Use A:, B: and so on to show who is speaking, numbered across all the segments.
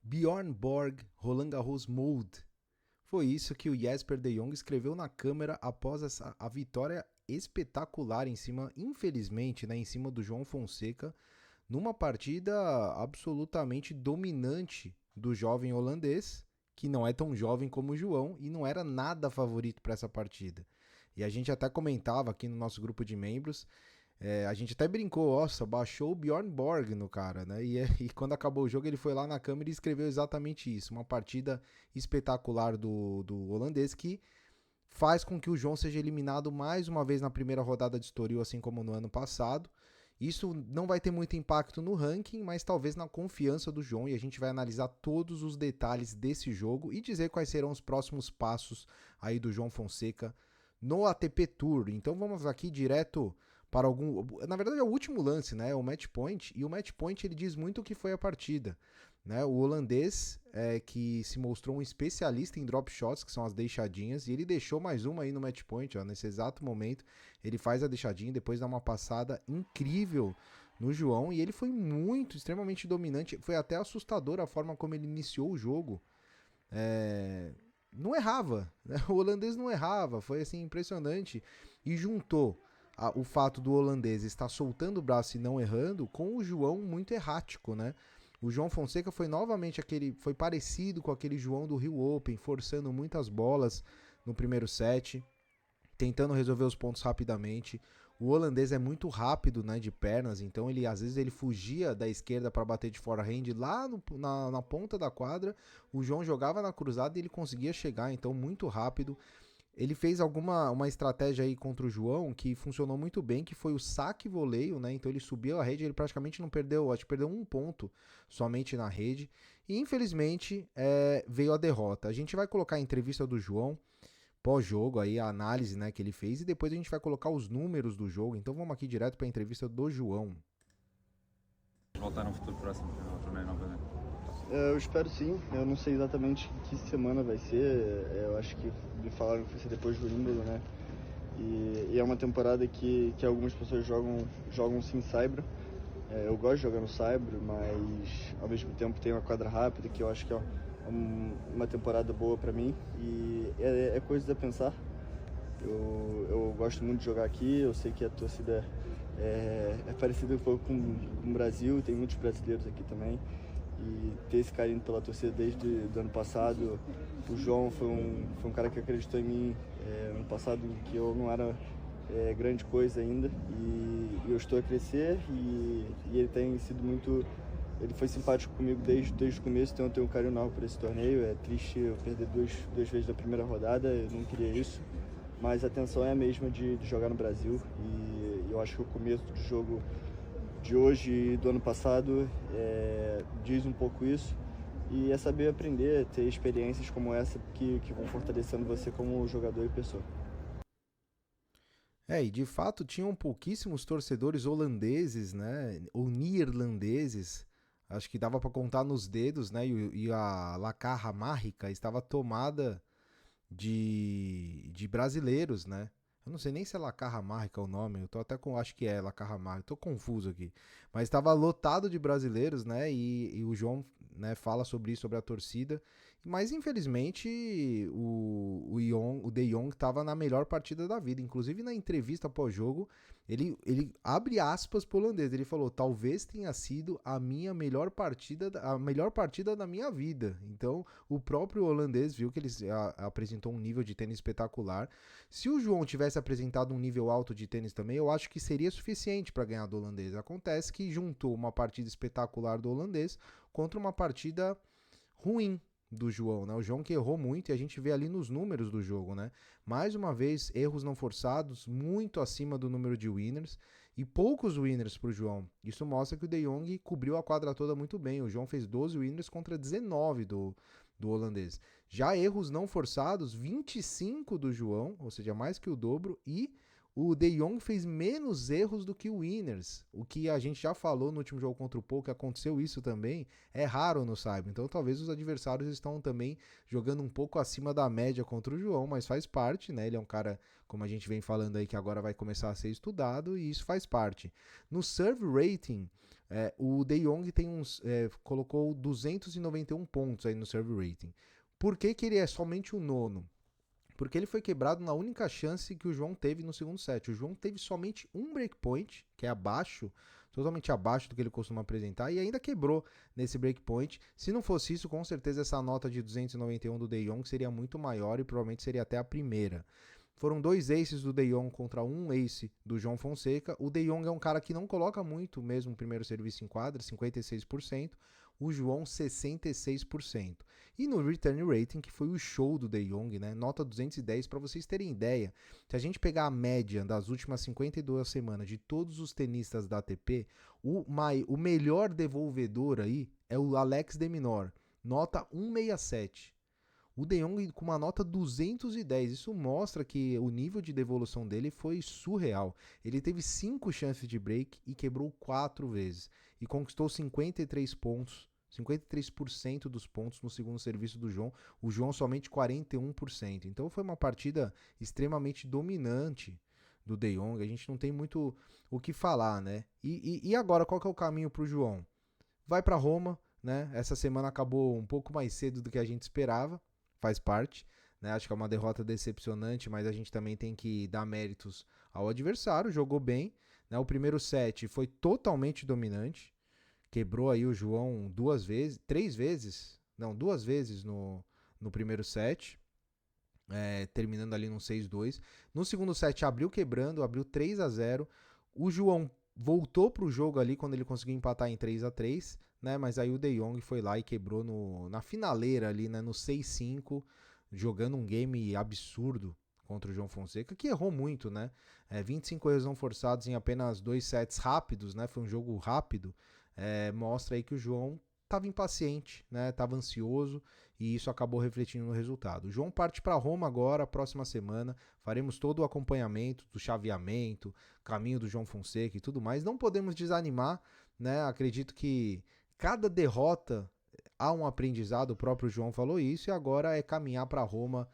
A: Bjorn Borg Roland Garros Mode. Foi isso que o Jesper de Jong escreveu na câmera após a vitória espetacular em cima, infelizmente, né, em cima do João Fonseca, numa partida absolutamente dominante do jovem holandês, que não é tão jovem como o João e não era nada favorito para essa partida. E a gente até comentava aqui no nosso grupo de membros, a gente até brincou, nossa, baixou o Bjorn Borg no cara, né? E quando acabou o jogo ele foi lá na câmera e escreveu exatamente isso, uma partida espetacular do holandês que faz com que o João seja eliminado mais uma vez na primeira rodada de Estoril, assim como no ano passado. Isso não vai ter muito impacto no ranking, mas talvez na confiança do João, e a gente vai analisar todos os detalhes desse jogo e dizer quais serão os próximos passos aí do João Fonseca no ATP Tour. Então vamos aqui direto para algum... Na verdade é o último lance, né? O match point, e o match point ele diz muito o que foi a partida. Né? O holandês que se mostrou um especialista em drop shots, que são as deixadinhas, e ele deixou mais uma aí no match point, ó, nesse exato momento. Ele faz a deixadinha, depois dá uma passada incrível no João, e ele foi muito, extremamente dominante. Foi até assustador a forma como ele iniciou o jogo. Não errava, né? O holandês não errava, foi assim impressionante. E juntou o fato do holandês estar soltando o braço e não errando com o João muito errático, né? O João Fonseca foi novamente foi parecido com aquele João do Rio Open, forçando muitas bolas no primeiro set, tentando resolver os pontos rapidamente. O holandês é muito rápido, né, de pernas, então às vezes ele fugia da esquerda para bater de forehand lá na ponta da quadra. O João jogava na cruzada e ele conseguia chegar, então muito rápido. Ele fez uma estratégia aí contra o João que funcionou muito bem, que foi o saque e voleio, né? Então ele subiu a rede, ele praticamente não perdeu, acho que perdeu um ponto somente na rede. E infelizmente veio a derrota. A gente vai colocar a entrevista do João pós-jogo, aí a análise, né, que ele fez, e depois a gente vai colocar os números do jogo. Então vamos aqui direto para a entrevista do João.
B: Voltar no futuro próximo ao torneio novamente?
C: Eu espero sim, eu não sei exatamente que semana vai ser, eu acho que me falaram que vai ser depois do Wimbledon, né? E é uma temporada que algumas pessoas jogam sim Saibro. Eu gosto de jogar no Saibro, mas ao mesmo tempo tem uma quadra rápida que eu acho que é uma temporada boa para mim e é coisa a pensar. Eu gosto muito de jogar aqui, eu sei que a torcida é parecida um pouco com o Brasil, tem muitos brasileiros aqui também. E ter esse carinho pela torcida desde o ano passado. O João foi um cara que acreditou em mim ano passado, que eu não era grande coisa ainda, e eu estou a crescer e ele tem sido muito... Ele foi simpático comigo desde o começo, então eu tenho um carinho enorme por esse torneio. É triste eu perder duas vezes na primeira rodada, eu não queria isso, mas a intenção é a mesma de jogar no Brasil, e eu acho que o começo do jogo de hoje e do ano passado diz um pouco isso, e é saber aprender, ter experiências como essa que vão fortalecendo você como jogador e pessoa.
A: E de fato tinham pouquíssimos torcedores holandeses, né, ou neerlandeses, acho que dava para contar nos dedos, né, e a La Carra Mágica estava tomada de brasileiros, né. Eu não sei nem se é La Carra Mágica o nome, eu tô até com, acho que é La Carra Mágica, tô confuso aqui. Mas estava lotado de brasileiros, né, e o João, né, fala sobre isso, sobre a torcida. Mas infelizmente o De Jong estava na melhor partida da vida. Inclusive na entrevista pós-jogo, ele abre aspas pro holandês. Ele falou: talvez tenha sido a melhor partida da minha vida. Então o próprio holandês viu que ele apresentou um nível de tênis espetacular. Se o João tivesse apresentado um nível alto de tênis também, eu acho que seria suficiente para ganhar do holandês. Acontece que juntou uma partida espetacular do holandês contra uma partida ruim do João, né? O João que errou muito, e a gente vê ali nos números do jogo, né? Mais uma vez, erros não forçados, muito acima do número de winners, e poucos winners para o João. Isso mostra que o De Jong cobriu a quadra toda muito bem. O João fez 12 winners contra 19 do holandês. Já erros não forçados, 25 do João, ou seja, mais que o dobro, e o De Jong fez menos erros do que o winners, o que a gente já falou no último jogo contra o Paul, que aconteceu isso também, é raro no Saibro. Então talvez os adversários estão também jogando um pouco acima da média contra o João, mas faz parte, né? Ele é um cara, como a gente vem falando aí, que agora vai começar a ser estudado, e isso faz parte. No serve rating, O De Jong colocou 291 pontos aí no serve rating. Por que ele é somente o nono? Porque ele foi quebrado na única chance que o João teve no segundo set. O João teve somente um breakpoint, que é abaixo, totalmente abaixo do que ele costuma apresentar, e ainda quebrou nesse breakpoint. Se não fosse isso, com certeza essa nota de 291 do De Jong seria muito maior e provavelmente seria até a primeira. Foram 2 aces do De Jong contra um ace do João Fonseca. O De Jong é um cara que não coloca muito mesmo o primeiro serviço em quadra, 56%. O João, 66%. E no return rating, que foi o show do De Jong, né? Nota 210, para vocês terem ideia. Se a gente pegar a média das últimas 52 semanas de todos os tenistas da ATP, o melhor devolvedor aí é o Alex de Minaur, nota 167. O De Jong com uma nota 210, isso mostra que o nível de devolução dele foi surreal. Ele teve 5 chances de break e quebrou 4 vezes. E conquistou 53 pontos, 53% dos pontos no segundo serviço do João. O João somente 41%. Então foi uma partida extremamente dominante do De Jong. A gente não tem muito o que falar, né? E agora, qual que é o caminho para o João? Vai para Roma, né? Essa semana acabou um pouco mais cedo do que a gente esperava. Faz parte, né? Acho que é uma derrota decepcionante, mas a gente também tem que dar méritos ao adversário, jogou bem, né? O primeiro set foi totalmente dominante, quebrou aí o João duas vezes no primeiro set, terminando ali no 6-2. No segundo set abriu quebrando, abriu 3-0, o João voltou pro jogo ali quando ele conseguiu empatar em 3-3, né? Mas aí o De Jong foi lá e quebrou na finaleira ali, né? No 6-5, jogando um game absurdo contra o João Fonseca, que errou muito, né? 25 erros não forçados em apenas 2 sets rápidos, né? Foi um jogo rápido. Mostra aí que o João estava impaciente, né? Estava ansioso e isso acabou refletindo no resultado. O João parte para Roma agora, próxima semana. Faremos todo o acompanhamento do chaveamento, caminho do João Fonseca e tudo mais. Não podemos desanimar, né? Acredito que cada derrota há um aprendizado, o próprio João falou isso, e agora é caminhar para Roma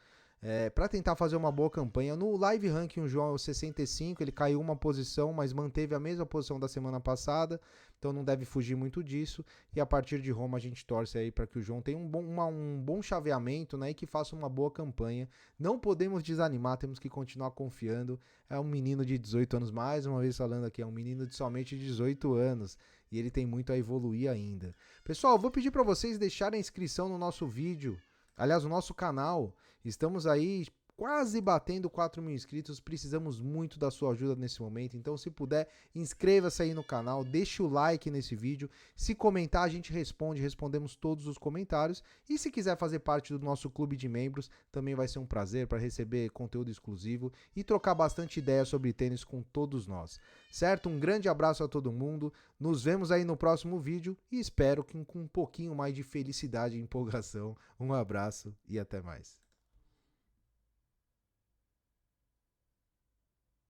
A: para tentar fazer uma boa campanha. No live ranking o João é o 65, ele caiu uma posição, mas manteve a mesma posição da semana passada, então não deve fugir muito disso, e a partir de Roma a gente torce aí para que o João tenha um bom chaveamento, né, e que faça uma boa campanha. Não podemos desanimar, temos que continuar confiando. É um menino de 18 anos, mais uma vez falando aqui, é um menino de somente 18 anos, e ele tem muito a evoluir ainda. Pessoal, vou pedir para vocês deixarem a inscrição no nosso vídeo, aliás, no nosso canal. Estamos aí quase batendo 4.000 inscritos, precisamos muito da sua ajuda nesse momento, então se puder, inscreva-se aí no canal, deixe o like nesse vídeo, se comentar a gente respondemos todos os comentários, e se quiser fazer parte do nosso clube de membros, também vai ser um prazer para receber conteúdo exclusivo e trocar bastante ideia sobre tênis com todos nós, certo? Um grande abraço a todo mundo, nos vemos aí no próximo vídeo e espero que com um pouquinho mais de felicidade e empolgação. Um abraço e até mais.